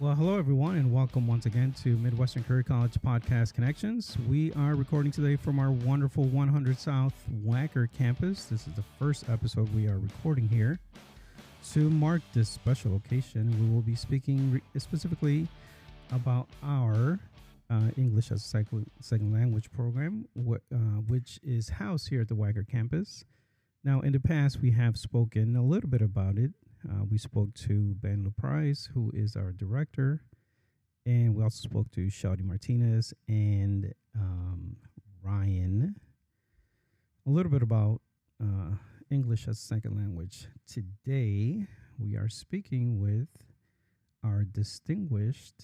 Well, hello everyone, and welcome once again to Midwestern Career College Podcast Connections. We are recording today from our wonderful 100 South Wacker campus. This is the first episode we are recording here. To mark this special occasion, we will be speaking specifically about our English as a second language program, which is housed here at the Wacker campus. Now, in the past, we have spoken a little bit about it. We spoke to Ben LaPrice, who is our director, and we also spoke to Geovanny Martinez and Ryan a little bit about English as a second language. Today, we are speaking with our distinguished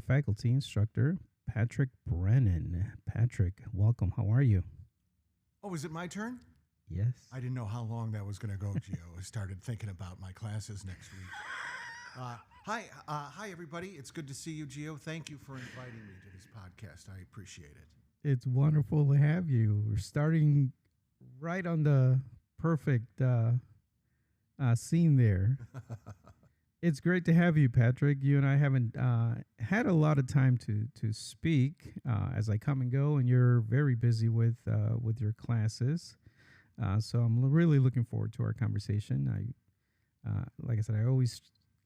faculty instructor, Patrick Brennan. Patrick, welcome. How are you? Oh, is it my turn? Yes. I didn't know how long that was going to go, Gio. I started thinking about my classes next week. Hi, everybody. It's good to see you, Gio. Thank you for inviting me to this podcast. I appreciate it. It's wonderful to have you. We're starting right on the perfect scene there. It's great to have you, Patrick. You and I haven't had a lot of time to speak as I come and go, and you're very busy with your classes. So I'm really looking forward to our conversation. Like I said, I always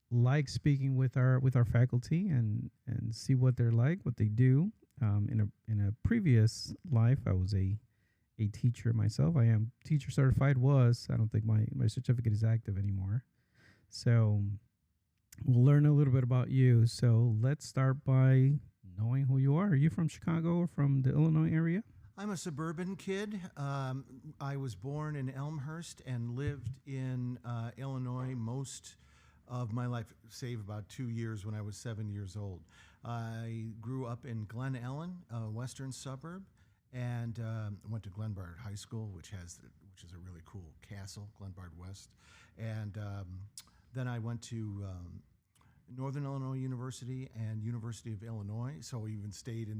like speaking with our faculty and see what they're like, what they do. In a previous life, I was a teacher myself. I am teacher certified. I don't think my certificate is active anymore. So we'll learn a little bit about you. So let's start by knowing who you are. Are you from Chicago or from the Illinois area? I'm a suburban kid. I was born in Elmhurst and lived in Illinois most of my life, save about 2 years when I was 7 years old. I grew up in Glen Ellen, a western suburb, and went to Glenbard High School, which is a really cool castle, Glenbard West. And then I went to Northern Illinois University and University of Illinois. So I even stayed in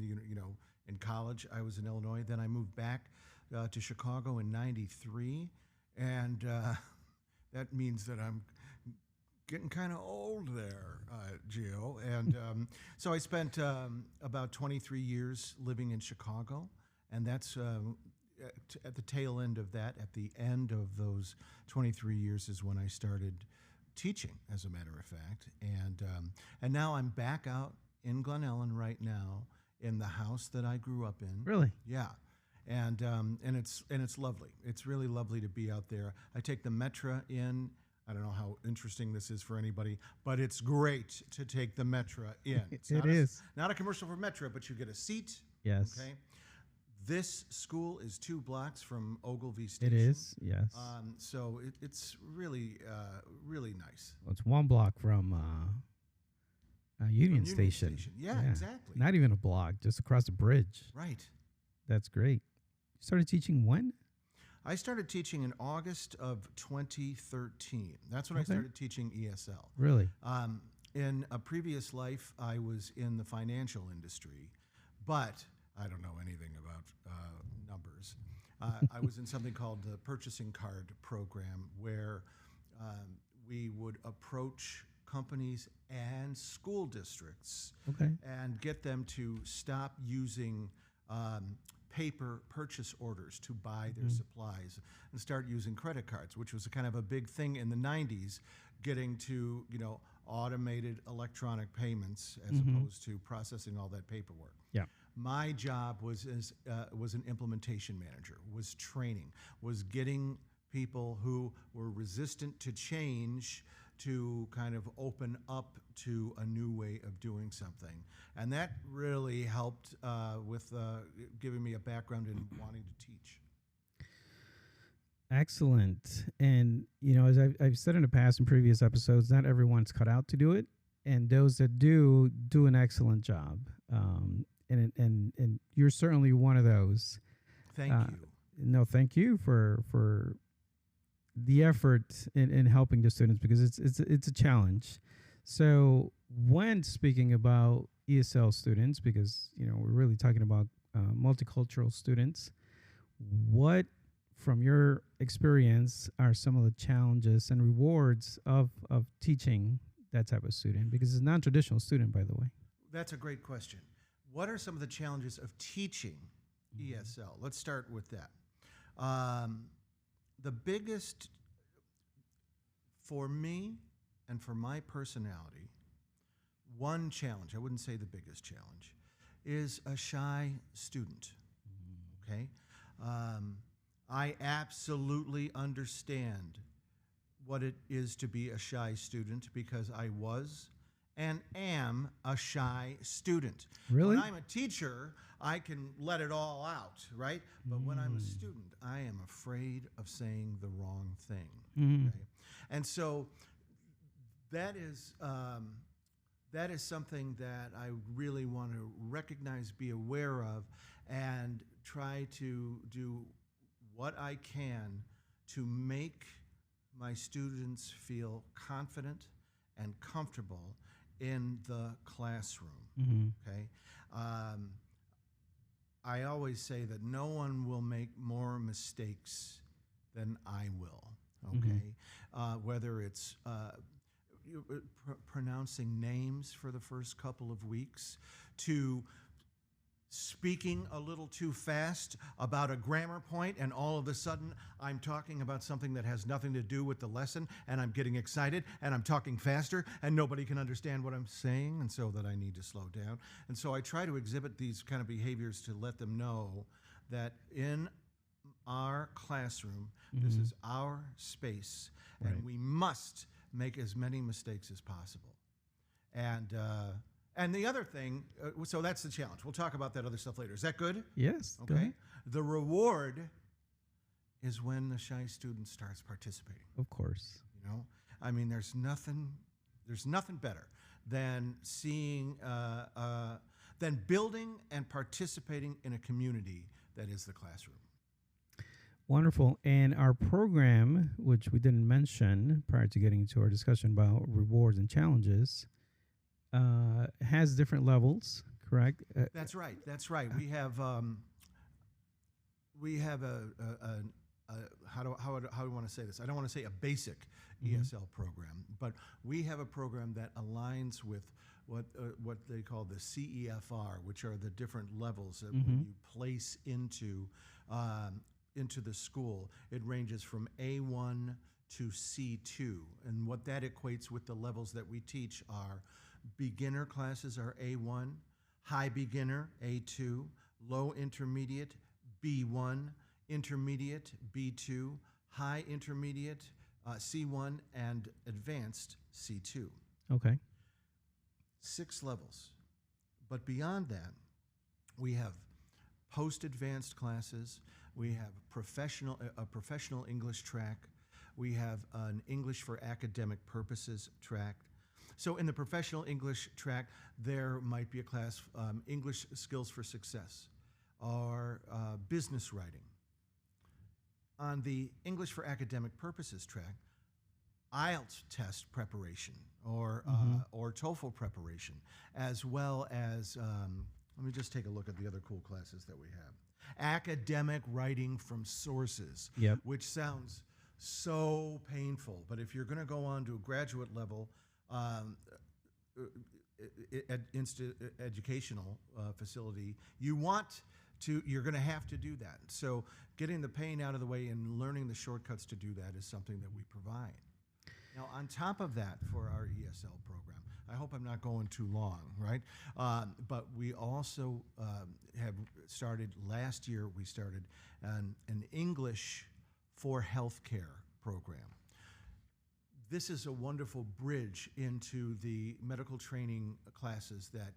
in college. I was in Illinois. Then I moved back to Chicago in '93, and that means that I'm getting kind of old there, Gio. And so I spent about 23 years living in Chicago, and that's at the tail end of that. At the end of those 23 years is when I started teaching, as a matter of fact, and now I'm back out in Glen Ellen right now in the house that I grew up in. Really? Yeah, and it's lovely. It's really lovely to be out there. I take the Metra in. I don't know how interesting this is for anybody, but it's great to take the Metra in. It's not a commercial for Metra, but you get a seat. Yes. Okay. This school is 2 blocks from Ogilvie Station. It is, yes. So it's really, really nice. Well, it's 1 block from Union Station. Yeah, exactly. Not even a block, just across the bridge. Right. That's great. You started teaching when? I started teaching in August of 2013. That's when I started teaching ESL. Really? In a previous life, I was in the financial industry, but I don't know anything about numbers. I was in something called the purchasing card program, where we would approach companies and school districts and get them to stop using paper purchase orders to buy their supplies and start using credit cards, which was a kind of a big thing in the 90s, getting to automated electronic payments as opposed to processing all that paperwork. Yeah. My job was an implementation manager, was training, was getting people who were resistant to change to kind of open up to a new way of doing something. And that really helped with giving me a background in wanting to teach. Excellent. And, as I've said in the past in previous episodes, not everyone's cut out to do it. And those that do an excellent job. And you're certainly one of those. Thank you. No, thank you for the effort in helping the students, because it's a challenge. So when speaking about ESL students, because we're really talking about multicultural students, what from your experience are some of the challenges and rewards of teaching that type of student? Because it's a non-traditional student, by the way. That's a great question. What are some of the challenges of teaching ESL? Let's start with that. The biggest, for me and for my personality, one challenge, I wouldn't say the biggest challenge, is a shy student, okay? I absolutely understand what it is to be a shy student because I was and am a shy student. Really? When I'm a teacher, I can let it all out, right? But when I'm a student, I am afraid of saying the wrong thing. Okay? And so that is something that I really want to recognize, be aware of, and try to do what I can to make my students feel confident and comfortable in the classroom. Okay, I always say that no one will make more mistakes than I will. Okay, whether it's pronouncing names for the first couple of weeks, to speaking a little too fast about a grammar point, and all of a sudden I'm talking about something that has nothing to do with the lesson, and I'm getting excited, and I'm talking faster, and nobody can understand what I'm saying, and so that I need to slow down. And so I try to exhibit these kind of behaviors to let them know that in our classroom, this is our space, and we must make as many mistakes as possible. And the other thing, so that's the challenge. We'll talk about that other stuff later. Is that good? Yes. Okay. The reward is when the shy student starts participating. Of course. You know, I mean, there's nothing better than seeing, than building and participating in a community that is the classroom. Wonderful. And our program, which we didn't mention prior to getting into our discussion about rewards and challenges, has different levels, correct? That's right. That's right. We have a how do we want to say this? I don't want to say a basic ESL program, but we have a program that aligns with what they call the CEFR, which are the different levels that when you place into the school. It ranges from A1 to C2, and what that equates with the levels that we teach are beginner classes are A1, high beginner A2, low intermediate B1, intermediate B2, high intermediate C1, and advanced C2. Okay. 6 levels. But beyond that, we have post-advanced classes. We have a professional English track. We have an English for academic purposes track. So in the professional English track, there might be a class, English Skills for Success, or business writing. On the English for academic purposes track, IELTS test preparation or TOEFL preparation, as well as, let me just take a look at the other cool classes that we have. Academic writing from sources, which sounds so painful, but if you're going to go on to a graduate level educational facility, you're going to have to do that. So getting the pain out of the way and learning the shortcuts to do that is something that we provide. Now, on top of that, for our ESL program, I hope I'm not going too long, right? But we also have started, last year we started an English for Healthcare program. This is a wonderful bridge into the medical training classes that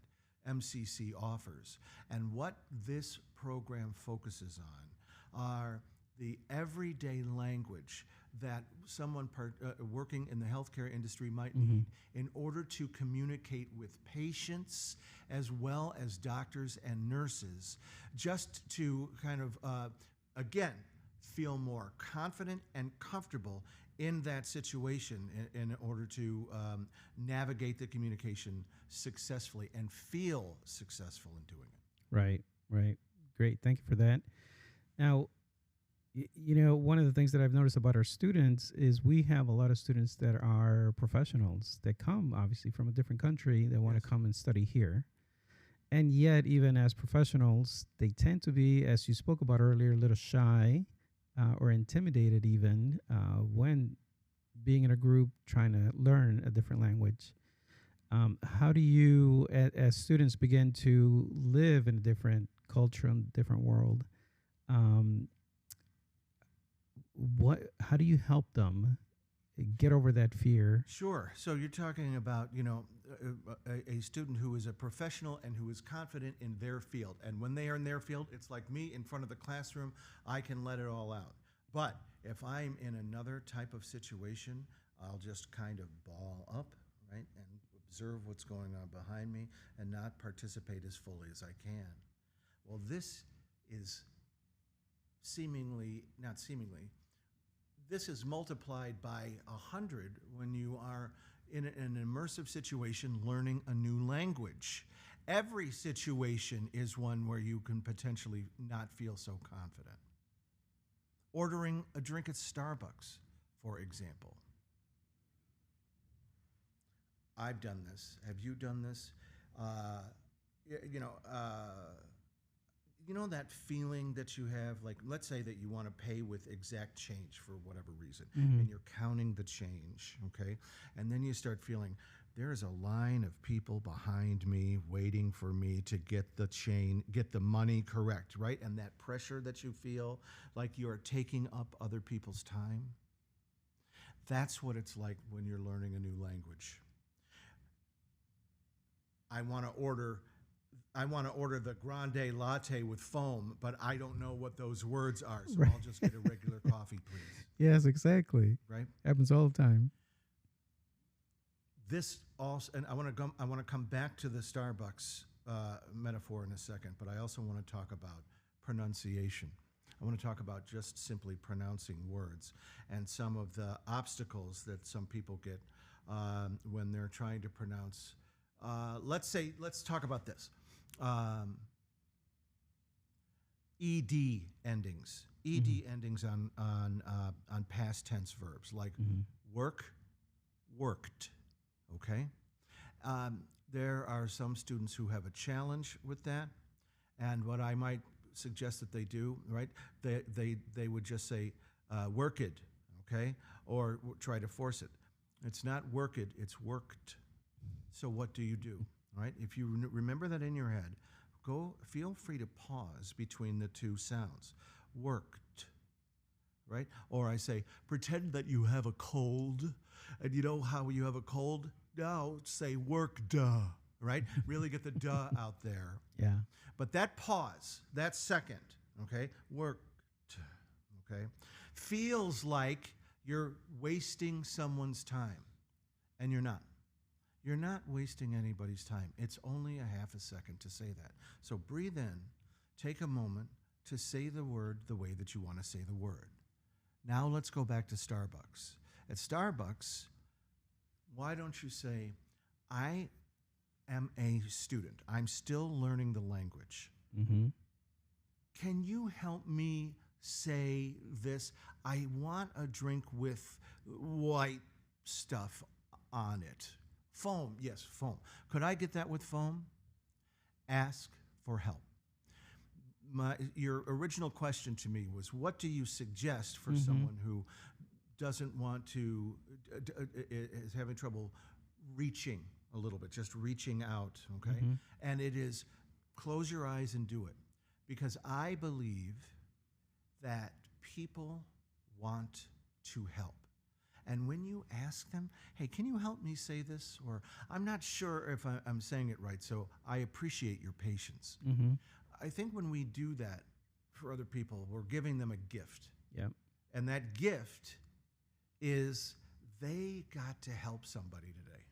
MCC offers. And what this program focuses on are the everyday language that someone working in the healthcare industry might need in order to communicate with patients as well as doctors and nurses, just to kind of, again, feel more confident and comfortable in that situation in order to navigate the communication successfully and feel successful in doing it. Right. Great. Thank you for that. Now, One of the things that I've noticed about our students is we have a lot of students that are professionals that come obviously from a different country that want to Yes. come and study here. And yet, even as professionals, they tend to be, as you spoke about earlier, a little shy or intimidated even when being in a group trying to learn a different language. How do you, as students, begin to live in a different culture and different world? Um, How do you help them get over that fear? Sure. So you're talking about, a student who is a professional and who is confident in their field. And when they are in their field, it's like me in front of the classroom, I can let it all out. But if I'm in another type of situation, I'll just kind of ball up, right, and observe what's going on behind me and not participate as fully as I can. Well, this is not seemingly, this is multiplied by 100 when you are in an immersive situation learning a new language. Every situation is one where you can potentially not feel so confident. Ordering a drink at Starbucks, for example. I've done this. Have you done this? Uh, y- you know, uh, that feeling that you have, like, let's say that you want to pay with exact change for whatever reason, Mm-hmm. and you're counting the change, okay? And then you start feeling there's a line of people behind me waiting for me to get the money correct, right? And that pressure that you feel like you're taking up other people's time. That's what it's like when you're learning a new language. I want to order I want to order the grande latte with foam, but I don't know what those words are, so Right. I'll just get a regular coffee, please. Yes, exactly. Right? Happens all the time. This also, and I want to come back to the Starbucks metaphor in a second, but I also want to talk about pronunciation. I want to talk about just simply pronouncing words and some of the obstacles that some people get when they're trying to pronounce. Let's talk about this. Um, ed endings, Mhm. endings on past tense verbs like Mhm. work, worked. Okay, there are some students who have a challenge with that, and what I might suggest that they do, right? They would just say worked, okay, or try to force it. It's not worked; it's worked. So what do you do, right? If you remember that in your head, feel free to pause between the two sounds. Worked, right? Or I say, pretend that you have a cold, and you know how you have a cold? Now say worked, right? Really get the duh out there. Yeah. But that pause, that second, okay, worked, okay, feels like you're wasting someone's time, and you're not. You're not wasting anybody's time. It's only a half a second to say that. So breathe in, take a moment to say the word the way that you want to say the word. Now let's go back to Starbucks. At Starbucks, why don't you say, I am a student. I'm still learning the language. Mm-hmm. Can you help me say this? I want a drink with white stuff on it. Foam, yes, foam. Could I get that with foam? Ask for help. Your original question to me was, what do you suggest for Mm-hmm. someone who doesn't want to, is having trouble reaching a little bit, just reaching out, okay? Mm-hmm. And it is close your eyes and do it. Because I believe that people want to help. And when you ask them, hey, can you help me say this? Or I'm not sure if I'm saying it right, so I appreciate your patience. Mm-hmm. I think when we do that for other people, we're giving them a gift. Yep. And that gift is they got to help somebody today.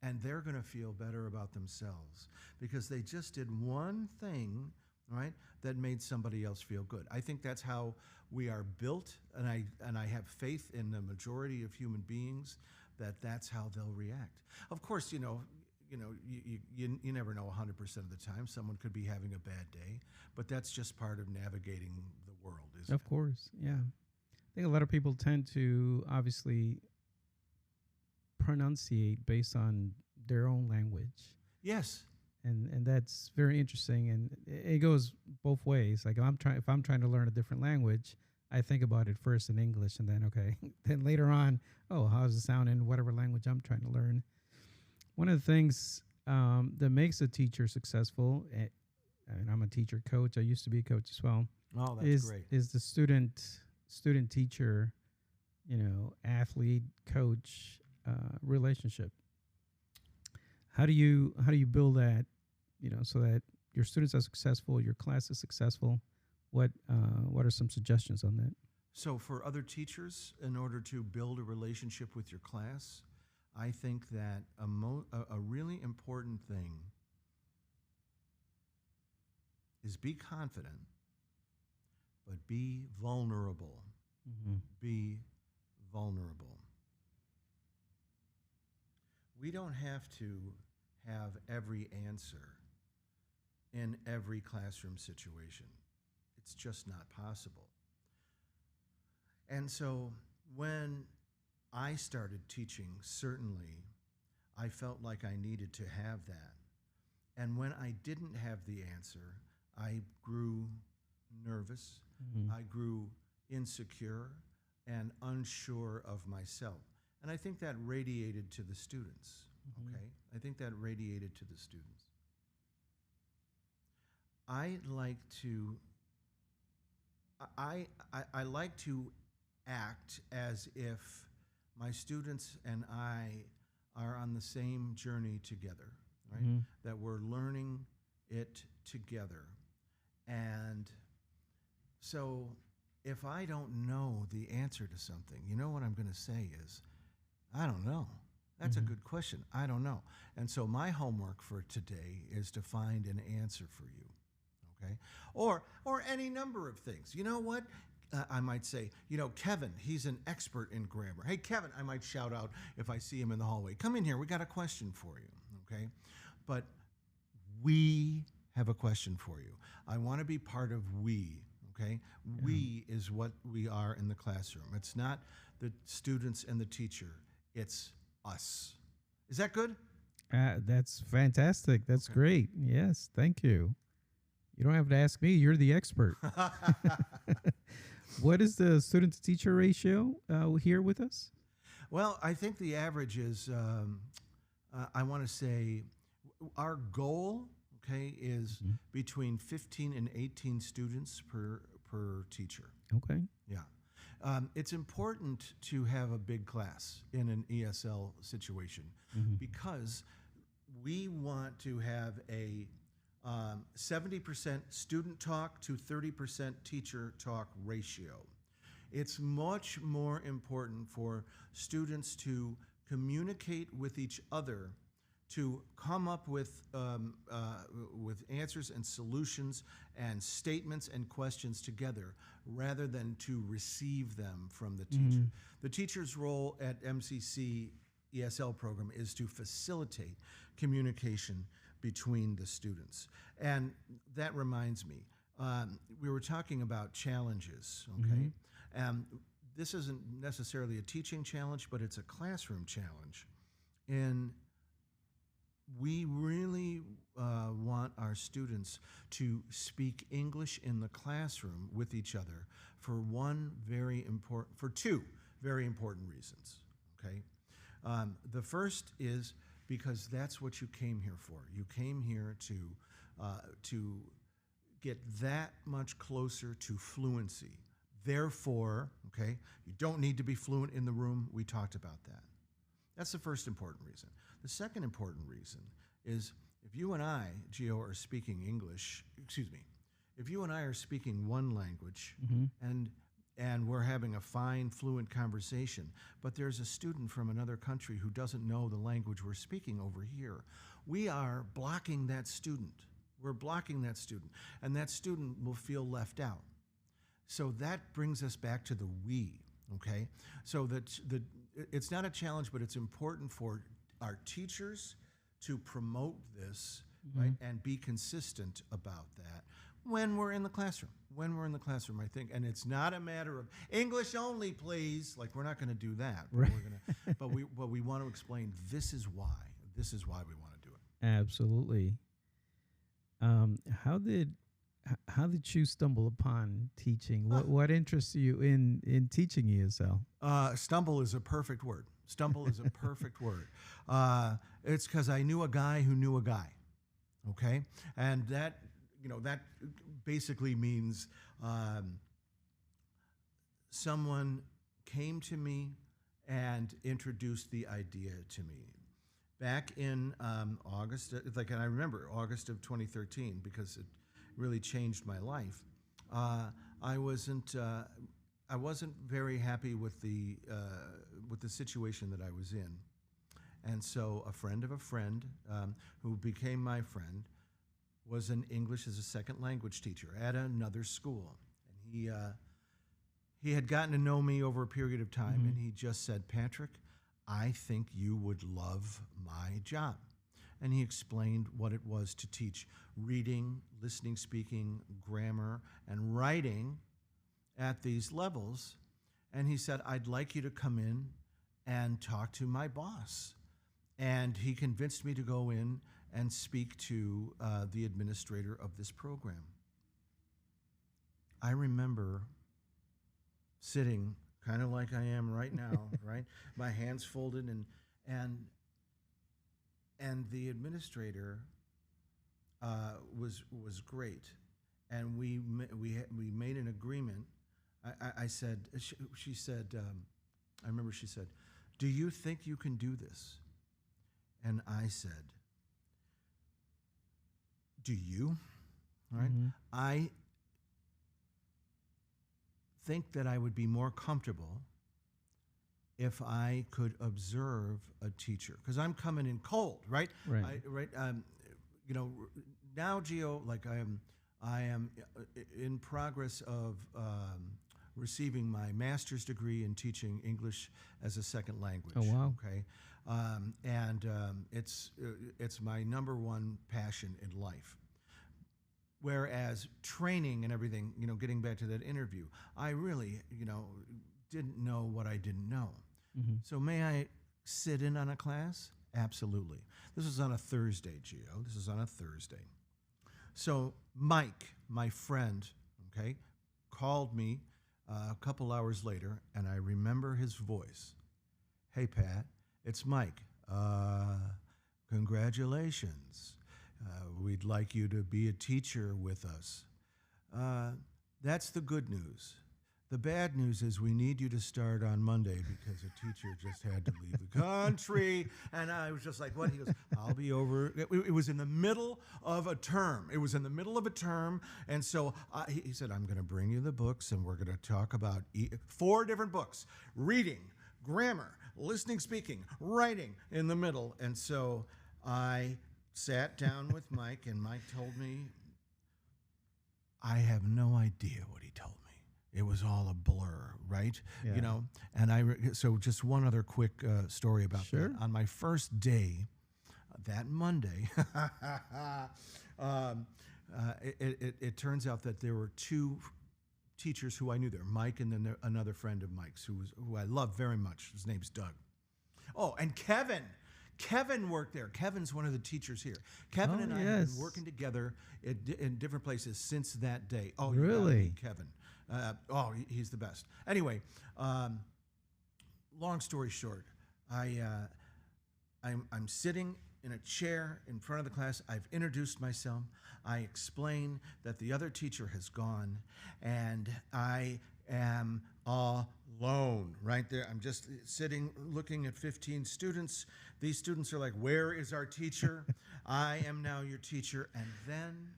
And they're going to feel better about themselves because they just did one thing, right, that made somebody else feel good. I think that's how we are built, and I have faith in the majority of human beings that that's how they'll react. Of course, you never know 100% of the time. Someone could be having a bad day, but that's just part of navigating the world, isn't Of course, yeah. I think a lot of people tend to obviously pronunciate based on their own language. Yes. And that's very interesting, and it goes both ways. Like if I'm trying to learn a different language, I think about it first in English, and then okay, then later on, oh, how does it sound in whatever language I'm trying to learn? One of the things that makes a teacher successful, and I'm a teacher coach. I used to be a coach as well. Oh, that's great. Is the student teacher, athlete coach relationship. How do you build that, so that your students are successful, your class is successful? What are some suggestions on that? So for other teachers, in order to build a relationship with your class, I think that a really important thing is be confident, but be vulnerable. Mm-hmm. Be vulnerable. We don't have to have every answer in every classroom situation. It's just not possible. And so when I started teaching, certainly I felt like I needed to have that. And when I didn't have the answer, I grew nervous, Mm-hmm. I grew insecure and unsure of myself. And I think that radiated to the students. Mm-hmm. Okay? I think that radiated to the students. I like to act as if my students and I are on the same journey together, right? Mm-hmm. That we're learning it together. And so if I don't know the answer to something, you know what I'm going to say is, I don't know. That's Mm-hmm. a good question. I don't know. And so my homework for today is to find an answer for you. Okay? Or any number of things. You know what? I might say, Kevin, he's an expert in grammar. Hey, Kevin, I might shout out if I see him in the hallway. Come in here. We got a question for you. Okay? But we have a question for you. I want to be part of we. Okay? Yeah. We is what we are in the classroom. It's not the students and the teacher. It's us. Is that good? That's fantastic. That's Okay. great. Yes, thank you. You don't have to ask me. You're the expert. What is the student to teacher ratio here with us? Well, I think the average is, I want to say, our goal, okay, is Mhm. between 15 and 18 students per teacher. Okay. Yeah. It's important to have a big class in an ESL situation Mhm. because we want to have a 70% student talk to 30% teacher talk ratio. It's much more important for students to communicate with each other, to come up with answers and solutions and statements and questions together, rather than to receive them from the teacher. Mhm. The teacher's role at MCC ESL program is to facilitate communication between the students. And that reminds me, we were talking about challenges, okay? This isn't necessarily a teaching challenge, but it's a classroom challenge. And we really want our students to speak English in the classroom with each other for two very important reasons, okay? The first is because that's what you came here for. You came here to get that much closer to fluency. Therefore, okay, you don't need to be fluent in the room. We talked about that. That's the first important reason. The second important reason is if you and I, Gio, are speaking English, if you and I are speaking one language Mhm. and we're having a fine, fluent conversation, but there's a student from another country who doesn't know the language we're speaking over here, we are blocking that student. We're blocking that student, and that student will feel left out. So that brings us back to the we, okay? So it's not a challenge, but it's important for our teachers to promote this, right, and be consistent about that when we're in the classroom. when we're in the classroom, I think, and it's not a matter of English only, please. Like, we're not going to do that. But Right. but we want to explain this is why. This is why we want to do it. Absolutely. How did you stumble upon teaching? What interests you in teaching ESL? Stumble is a perfect word. Stumble is a perfect word. It's because I knew a guy who knew a guy. Okay, and that basically means someone came to me and introduced the idea to me back in August. And I remember August of 2013 because it really changed my life. I wasn't very happy with the situation that I was in, and so a friend of a friend who became my friend was an English as a second language teacher at another school, and he had gotten to know me over a period of time, Mm-hmm. and he just said, "Patrick, I think you would love my job." And he explained what it was to teach reading, listening, speaking, grammar, and writing at these levels. And he said, "I'd like you to come in and talk to my boss." And he convinced me to go in and speak to the administrator of this program. I remember sitting kind of like I am right now, right? My hands folded, and the administrator was great, and we made an agreement. I said, she said, I remember she said, "Do you think you can do this?" And I said, "Do you?" Right? Mm-hmm. I think that I would be more comfortable if I could observe a teacher, because I'm coming in cold, right? Right. Now, Gio, like I am in progress of receiving my master's degree in teaching English as a second language. Oh, wow. Okay, it's my number one passion in life. Whereas training and everything, getting back to that interview, I really, didn't know what I didn't know. Mm-hmm. So may I sit in on a class? Absolutely. This was on a Thursday, Gio. This is on a Thursday. So Mike, my friend, okay, called me a couple hours later, and I remember his voice. "Hey, Pat, it's Mike. Congratulations. We'd like you to be a teacher with us. That's the good news. The bad news is we need you to start on Monday because a teacher just had to leave the country." And I was just like, "What?" He goes, "I'll be over." It was in the middle of a term. And so he said, "I'm going to bring you the books, and we're going to talk about 4 different books: reading, grammar, listening, speaking, writing in the middle." And so I sat down with Mike, and Mike told me, I have no idea what he told me. It was all a blur, right? Yeah. And so just one other quick story about Sure. that. On my first day, that Monday, it turns out that there were 2 teachers who I knew there, Mike and then another friend of Mike's who I love very much. His name's Doug. Oh, and Kevin. Kevin worked there. Kevin's one of the teachers here. Kevin and I have been working together in different places since that day. Oh, you gotta meet Kevin. He's the best. Anyway, long story short, I'm sitting in a chair in front of the class. I've introduced myself. I explain that the other teacher has gone, and I am alone right there. I'm just sitting looking at 15 students. These students are like, "Where is our teacher?" I am now your teacher. And then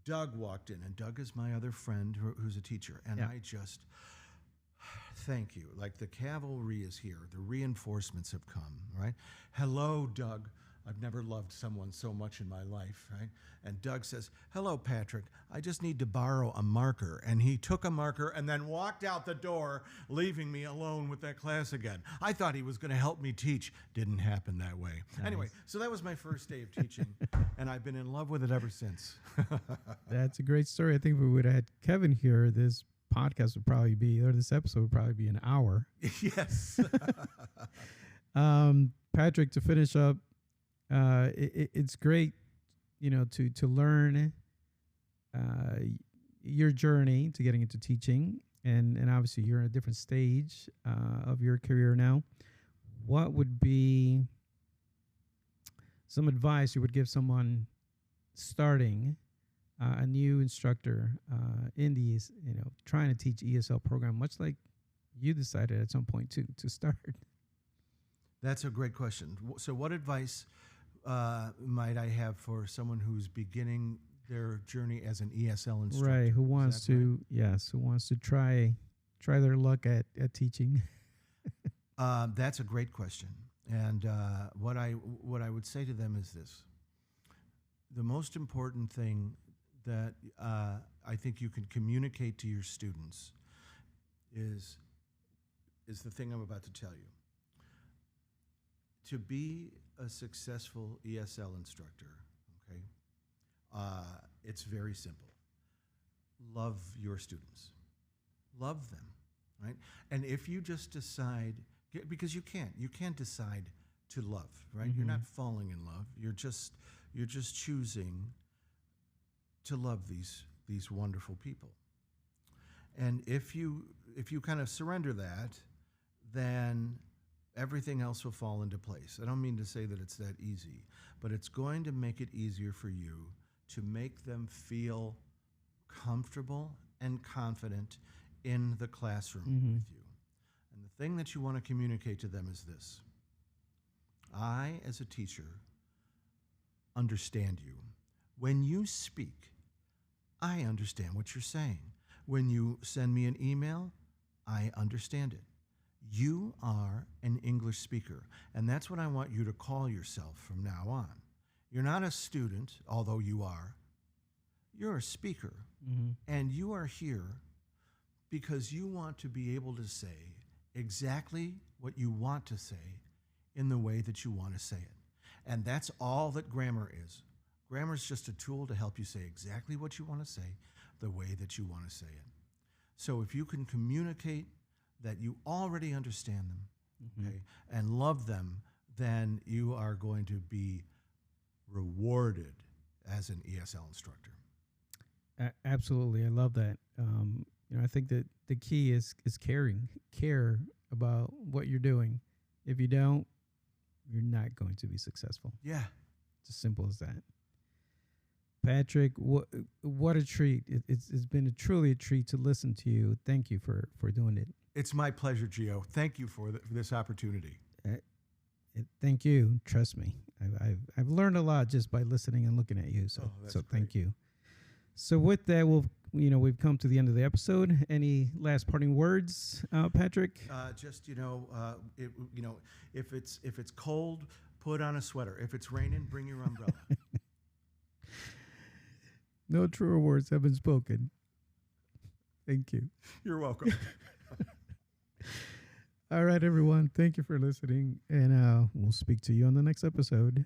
Doug walked in, and Doug is my other friend who's a teacher. And I just, thank you. Like, the cavalry is here. The reinforcements have come, right? "Hello, Doug. I've never loved someone so much in my life, right? And Doug says, "Hello, Patrick. I just need to borrow a marker." And he took a marker and then walked out the door, leaving me alone with that class again. I thought he was going to help me teach. Didn't happen that way. Nice. Anyway, so that was my first day of teaching, and I've been in love with it ever since. That's a great story. I think if we would have had Kevin here, this podcast would probably be, or this episode would probably be an hour. Yes. Patrick, to finish up, it's great, to learn your journey to getting into teaching, and obviously you're in a different stage of your career now. What would be some advice you would give someone starting a new instructor in these, trying to teach ESL program, much like you decided at some point to start? That's a great question. So what advice might I have for someone who's beginning their journey as an ESL instructor? Right, who wants to, right? Yes, who wants to try their luck at teaching? That's a great question. And what I would say to them is this. The most important thing that I think you can communicate to your students is the thing I'm about to tell you. To be a successful ESL instructor, okay, it's very simple. Love your students. Love them, right? And if you just decide, because you can't decide to love, right? Mm-hmm. You're not falling in love. You're just choosing to love these wonderful people. And if you kind of surrender that, then everything else will fall into place. I don't mean to say that it's that easy, but it's going to make it easier for you to make them feel comfortable and confident in the classroom Mm-hmm. with you. And the thing that you want to communicate to them is this. I, as a teacher, understand you. When you speak, I understand what you're saying. When you send me an email, I understand it. You are an English speaker, and that's what I want you to call yourself from now on. You're not a student, although you are. You're a speaker, Mm-hmm. and you are here because you want to be able to say exactly what you want to say in the way that you want to say it. And that's all that grammar is. Grammar is just a tool to help you say exactly what you want to say, the way that you want to say it. So if you can communicate that you already understand them, Mm-hmm. okay, and love them, then you are going to be rewarded as an ESL instructor. Absolutely, I love that. I think that the key is care about what you're doing. If you don't, you're not going to be successful. Yeah. It's as simple as that. Patrick, what a treat! It's been truly a treat to listen to you. Thank you for doing it. It's my pleasure, Gio. Thank you for this opportunity. Thank you. Trust me, I've learned a lot just by listening and looking at you. So thank you. So with that, we've come to the end of the episode. Any last parting words, Patrick? Just if it's cold, put on a sweater. If it's raining, bring your umbrella. No truer words have been spoken. Thank you. You're welcome. All right, everyone. Thank you for listening, and we'll speak to you on the next episode.